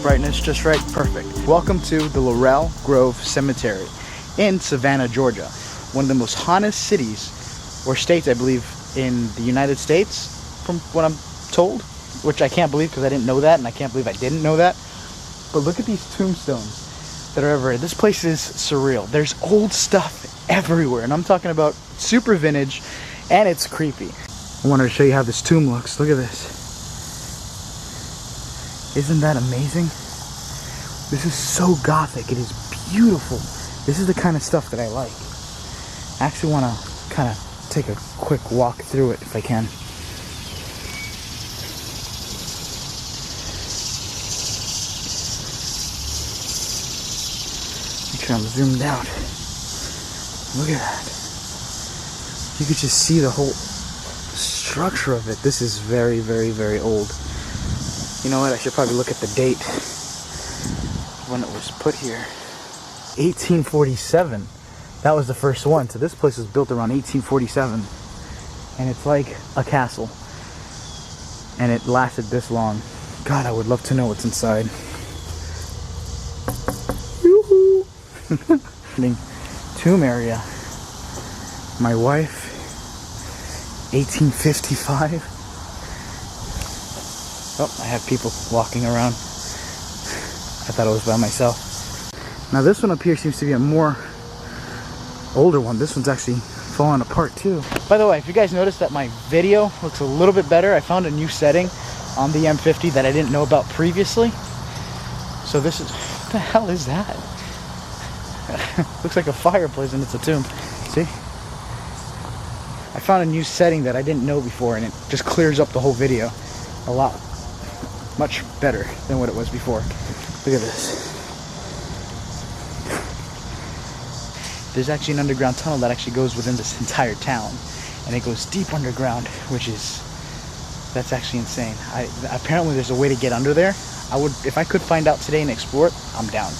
Brightness just right, perfect. Welcome to the Laurel Grove Cemetery in Savannah, Georgia. One of the most haunted cities or states, I believe, in the United States, from what I'm told, which I can't believe because I didn't know that, and I can't believe I didn't know that. But look at these tombstones that are everywhere. This place is surreal. There's old stuff everywhere, and I'm talking about super vintage, and it's creepy. I wanted to show you how this tomb looks. Look at this. Isn't that amazing? This is so gothic. It is beautiful. This is the kind of stuff that I like. I actually want to kind of take a quick walk through it if I can. Make sure I'm zoomed out. Look at that. You could just see the whole structure of it. This is very, very, very old. You know what? I should probably look at the date when it was put here. 1847. That was the first one. So this place was built around 1847. And it's like a castle. And it lasted this long. God, I would love to know what's inside. Yoo-hoo! Tomb area. My wife. 1855. Oh, I have people walking around. I thought I was by myself. Now this one up here seems to be a more older one. This one's actually falling apart too. By the way, if you guys noticed that my video looks a little bit better, I found a new setting on the M50 that I didn't know about previously. So this is, what the hell is that? Looks like a fireplace and it's a tomb. See? I found a new setting that I didn't know before, and it just clears up the whole video a lot. Much better than what it was before. Look at this. There's actually an underground tunnel that actually goes within this entire town, and it goes deep underground, which is, that's actually insane. Apparently there's a way to get under there. I would, if I could find out today and explore it, I'm down.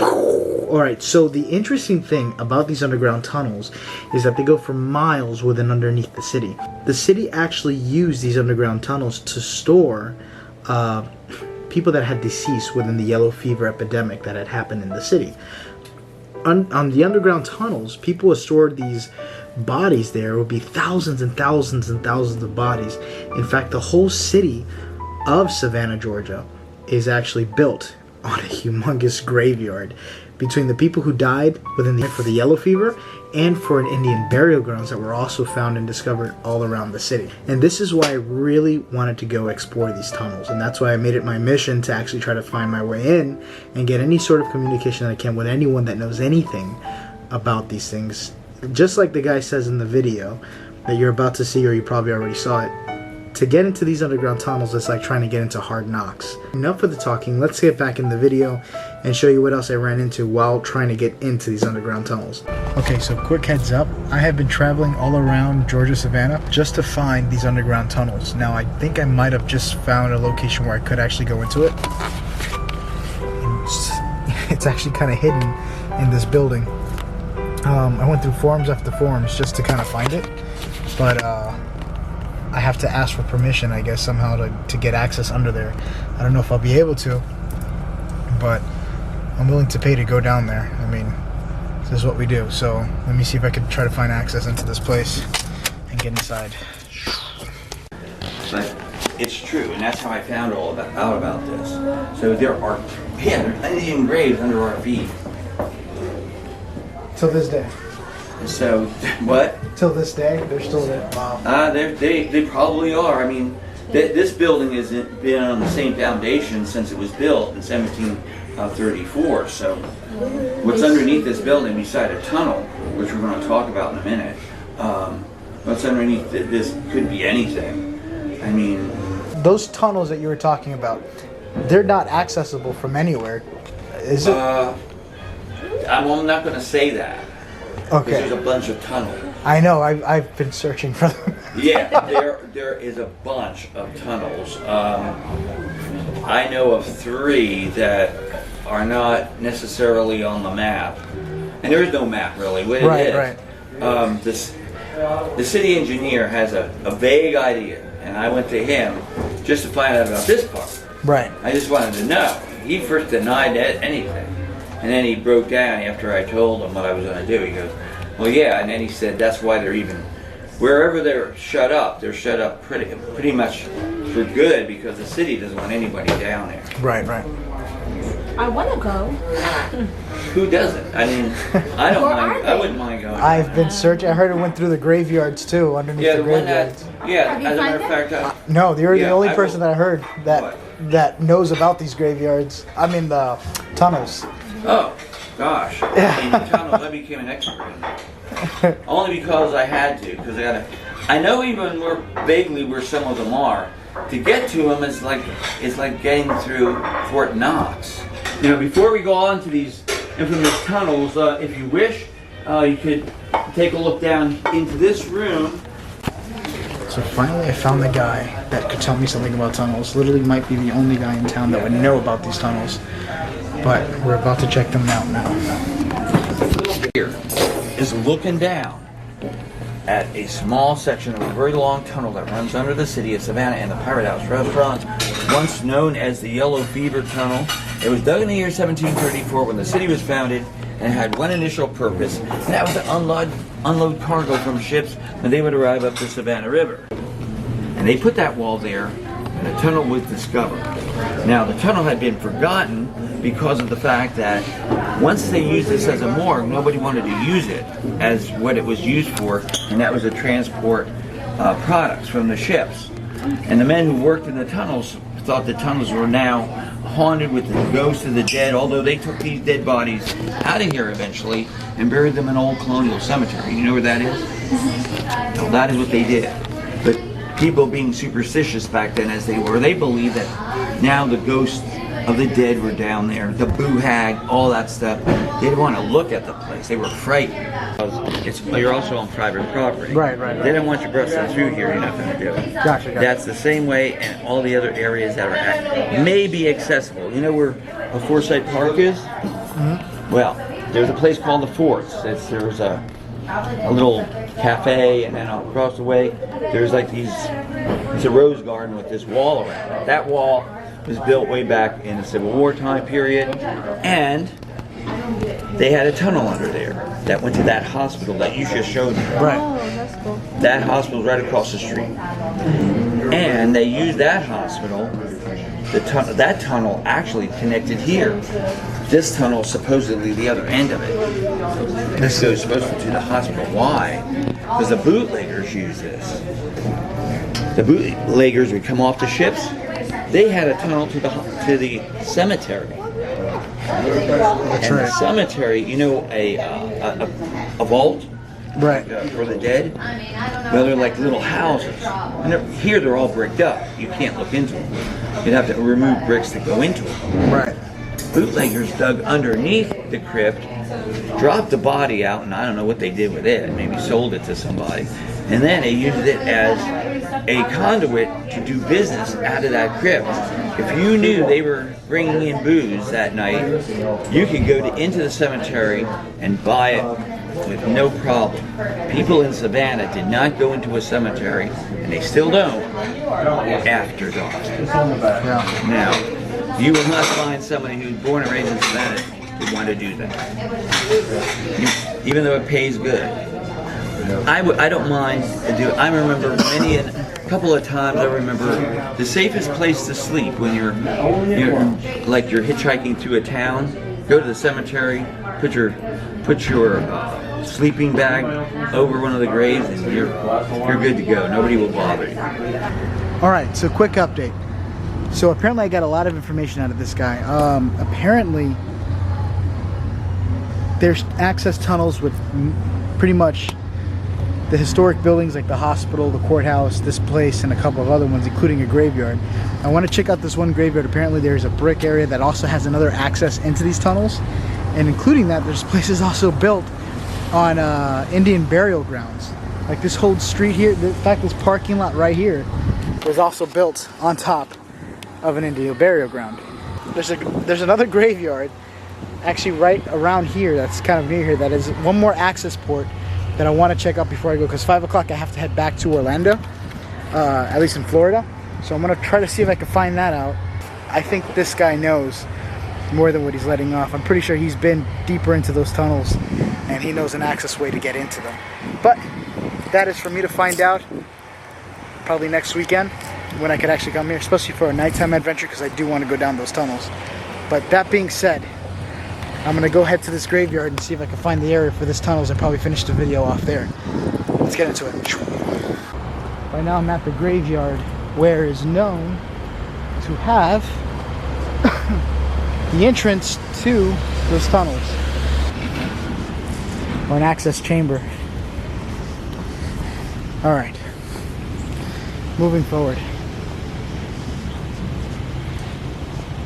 Alright, so the interesting thing about these underground tunnels is that they go for miles within underneath the city. The city actually used these underground tunnels to store people that had deceased within the yellow fever epidemic that had happened in the city. On the underground tunnels, people would store these bodies there. It would be thousands and thousands and thousands of bodies. In fact, the whole city of Savannah, Georgia is actually built on a humongous graveyard between the people who died within the for the yellow fever and for an Indian burial grounds that were also found and discovered all around the city. And this is why I really wanted to go explore these tunnels, and that's why I made it my mission to actually try to find my way in and get any sort of communication that I can with anyone that knows anything about these things. Just like the guy says in the video that you're about to see, or you probably already saw it, to get into these underground tunnels, it's like trying to get into Hard Knocks. Enough of the talking, let's get back in the video and show you what else I ran into while trying to get into these underground tunnels. Okay, so quick heads up, I have been traveling all around Georgia, Savannah, just to find these underground tunnels. Now, I think I might have just found a location where I could actually go into it. It's actually kind of hidden in this building. I went through forums after forums just to kind of find it, but I have to ask for permission, I guess, somehow to get access under there. I don't know if I'll be able to, but I'm willing to pay to go down there. I mean, this is what we do. So let me see if I can try to find access into this place and get inside. But it's true, and that's how I found out about this. So there are, there's Indian graves under our feet. Till this day. So, what? Till this day, they're still there. Wow. They probably are. I mean, this building has been on the same foundation since it was built in 1734. So, what's underneath this building, beside a tunnel, which we're going to talk about in a minute, what's underneath this could be anything. I mean, those tunnels that you were talking about, they're not accessible from anywhere, is it? I'm not going to say that. Okay. There's a bunch of tunnels. I know. I've been searching for them. Yeah, there is a bunch of tunnels. I know of 3 that are not necessarily on the map, and there is no map really. What it is, Right. The city engineer has a vague idea, and I went to him just to find out about this part. Right. I just wanted to know. He first denied anything, and then he broke down after I told him what I was going to do. He goes, well, yeah, and then he said that's why they're even, wherever they're shut up pretty much for good, because the city doesn't want anybody down there. Right, right. I want to go. Who doesn't? I mean, I don't mind. I wouldn't mind going. I've been searching. I heard it went through the graveyards too, underneath Yeah, the the one that, graveyards. yeah, Have you as a matter found of fact, No, you're Yeah, the only I person will- that I heard that knows about these graveyards. I mean the tunnels. oh, gosh. I mean, the tunnels, I became an expert in that. Only because I had to, because I know even more vaguely where some of them are. To get to them is like getting through Fort Knox. You know, before we go on to these infamous tunnels, if you wish, you could take a look down into this room. So finally I found the guy that could tell me something about tunnels. Literally might be the only guy in town that would know about these tunnels. But we're about to check them out now. Here is looking down at a small section of a very long tunnel that runs under the city of Savannah and the Pirate House restaurant, once known as the Yellow Fever Tunnel. It was dug in the year 1734 when the city was founded and had one initial purpose, and that was to unload cargo from ships when they would arrive up the Savannah River. And they put that wall there, and a tunnel was discovered. Now, the tunnel had been forgotten because of the fact that once they used this as a morgue, nobody wanted to use it as what it was used for, and that was to transport products from the ships. And the men who worked in the tunnels thought the tunnels were now haunted with the ghosts of the dead, although they took these dead bodies out of here eventually and buried them in Old Colonial Cemetery. You know where that is? Well, that is what they did. But people being superstitious back then as they were, they believed that now the ghosts of the dead were down there, the boo hag, all that stuff. They didn't want to look at the place. They were frightened. You're also on private property. Right. They don't want you busting through here. You're not going to do it. Gotcha. That's the same way in all the other areas that are may be accessible. You know where a Forsyth Park is? Mm-hmm. Well, there's a place called the Forts. There's a little cafe, and then across the way, there's like it's a rose garden with this wall around it. That wall was built way back in the Civil War time period, and they had a tunnel under there that went to that hospital that you just showed me. Right. Oh, that's cool. That hospital's right across the street. And they used that hospital, that tunnel actually connected here. This tunnel is supposedly the other end of it. This goes supposed to the hospital. Why? Because the bootleggers use this. The bootleggers would come off the ships. They had a tunnel to the cemetery. That's And the right. cemetery, you know, a vault. Right. For the dead. Well, they're like little houses. And here they're all bricked up. You can't look into them. You'd have to remove bricks to go into them. Right. Bootleggers dug underneath the crypt, dropped the body out, and I don't know what they did with it. Maybe sold it to somebody. And then they used it as a conduit to do business out of that crypt. If you knew they were bringing in booze that night, you could go into the cemetery and buy it with no problem. People in Savannah did not go into a cemetery, and they still don't, after dark. Yeah. Now, you will not find somebody who's born and raised in Savannah who want to do that, even though it pays good. I don't mind to do it. I remember a couple of times. I remember the safest place to sleep when you're hitchhiking through a town. Go to the cemetery, put your sleeping bag over one of the graves, and you're good to go. Nobody will bother you. All right. So quick update. So apparently I got a lot of information out of this guy. Apparently there's access tunnels with pretty much the historic buildings like the hospital, the courthouse, this place, and a couple of other ones, including a graveyard. I want to check out this one graveyard. Apparently there's a brick area that also has another access into these tunnels, and including that, there's places also built on Indian burial grounds. Like this whole street here, in fact this parking lot right here was also built on top of an Indian burial ground. There's another graveyard actually right around here that's kind of near here that is one more access port that I want to check out before I go, because 5 o'clock I have to head back to Orlando, at least in Florida. So I'm going to try to see if I can find that out. I think this guy knows more than what he's letting off. I'm pretty sure he's been deeper into those tunnels and he knows an access way to get into them. But that is for me to find out probably next weekend when I could actually come here, especially for a nighttime adventure, because I do want to go down those tunnels. But that being said, I'm going to go head to this graveyard and see if I can find the area for this tunnels and probably finish the video off there. Let's get into it. Right now I'm at the graveyard where is known to have the entrance to those tunnels, or an access chamber. Alright, moving forward.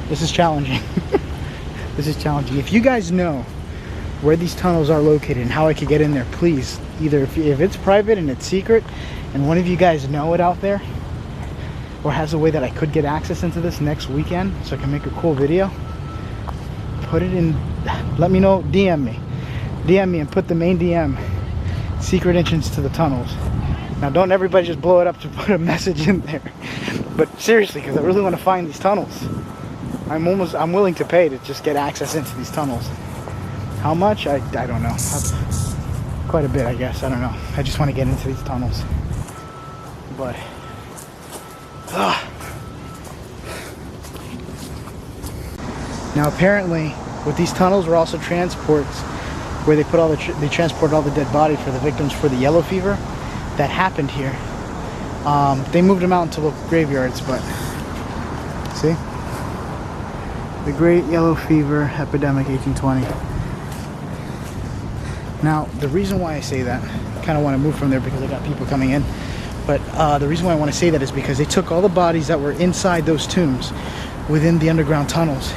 This is challenging. This is challenging. If you guys know where these tunnels are located and how I could get in there, please, either if it's private and it's secret and one of you guys know it out there, or has a way that I could get access into this next weekend so I can make a cool video, put it in, let me know, DM me and put the main DM secret entrance to the tunnels. Now don't everybody just blow it up to put a message in there, but seriously, because I really want to find these tunnels. I'm willing to pay to just get access into these tunnels. How much? I don't know. Quite a bit, I guess. I don't know. I just want to get into these tunnels. But now apparently with these tunnels were also transports where they put they transport all the dead bodies for the victims for the yellow fever that happened here. They moved them out into local graveyards, but see? The Great Yellow Fever Epidemic 1820. Now, the reason why I say that, I kind of want to move from there because I got people coming in, but the reason why I want to say that is because they took all the bodies that were inside those tombs within the underground tunnels,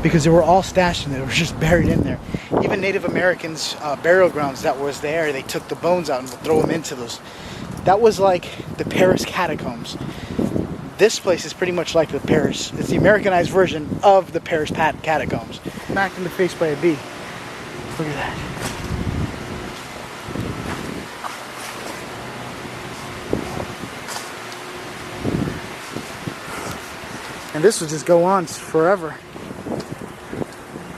because they were all stashed in there, they were just buried in there. Even Native Americans' burial grounds that was there, they took the bones out and would throw them into those. That was like the Paris catacombs. This place is pretty much like the Paris. It's the Americanized version of the Paris catacombs. Smacked in the face by a bee. Look at that. And this will just go on forever.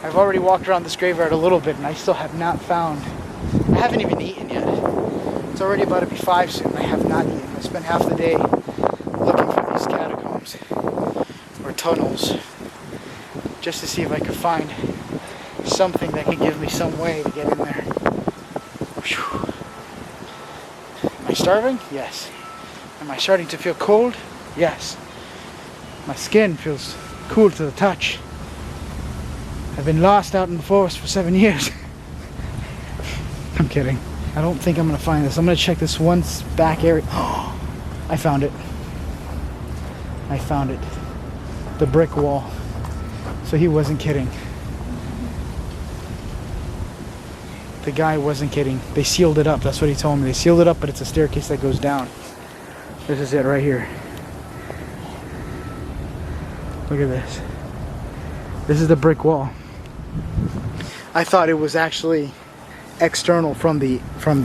I've already walked around this graveyard a little bit and I still have not found, I haven't even eaten yet. It's already about to be 5 soon. I have not eaten. I spent half the day looking for these catacombs or tunnels just to see if I could find something that could give me some way to get in there. Whew. Am I starving? Yes. Am I starting to feel cold? Yes. My skin feels cool to the touch. I've been lost out in the forest for 7 years. I'm kidding. I don't think I'm gonna find this. I'm gonna check this one back area. Oh, I found it. I found it. The brick wall. So he wasn't kidding. The guy wasn't kidding. They sealed it up. That's what he told me. They sealed it up, but it's a staircase that goes down. This is it right here. Look at this. This is the brick wall. I thought it was actually external from the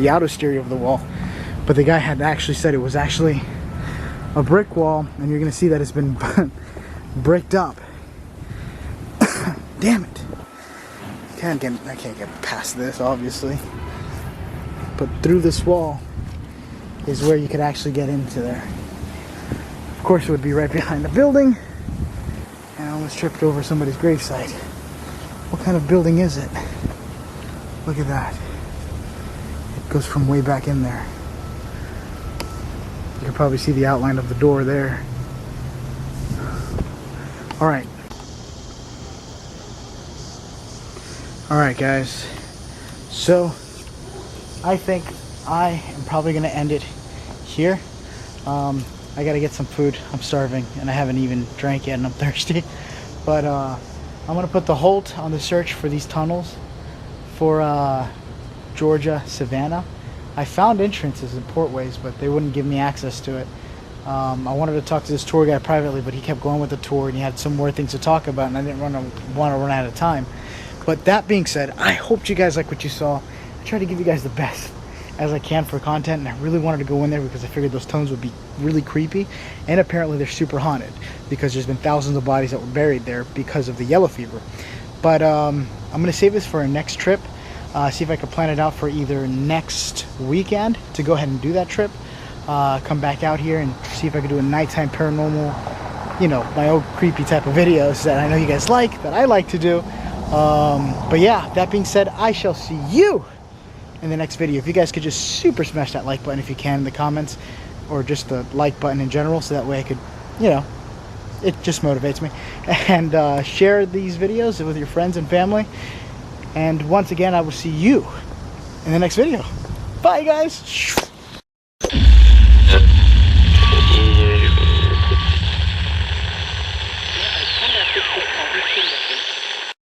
outer exterior of the wall, but the guy had actually said it was actually a brick wall, and you're gonna see that it's been bricked up. Damn it! I can't get past this, obviously. But through this wall is where you could actually get into there. Of course, it would be right behind the building. And I almost tripped over somebody's gravesite. What kind of building is it? Look at that. It goes from way back in there. You can probably see the outline of the door there. Alright. Alright guys. So, I think I am probably going to end it here. I got to get some food. I'm starving, and I haven't even drank yet, and I'm thirsty. But I'm going to put the halt on the search for these tunnels for Georgia, Savannah. I found entrances in portways, but they wouldn't give me access to it. I wanted to talk to this tour guy privately, but he kept going with the tour, and he had some more things to talk about, and I didn't want to run out of time. But that being said, I hope you guys like what you saw. I tried to give you guys the best as I can for content, and I really wanted to go in there because I figured those tunnels would be really creepy, and apparently they're super haunted because there's been thousands of bodies that were buried there because of the yellow fever. But I'm going to save this for our next trip. See if I can plan it out for either next weekend to go ahead and do that trip. Come back out here and see if I can do a nighttime paranormal, you know, my old creepy type of videos that I know you guys like, that I like to do. But yeah, that being said, I shall see you in the next video. If you guys could just super smash that like button if you can in the comments, or just the like button in general, so that way I could, you know, it just motivates me. And share these videos with your friends and family. And once again, I will see you in the next video. Bye, guys.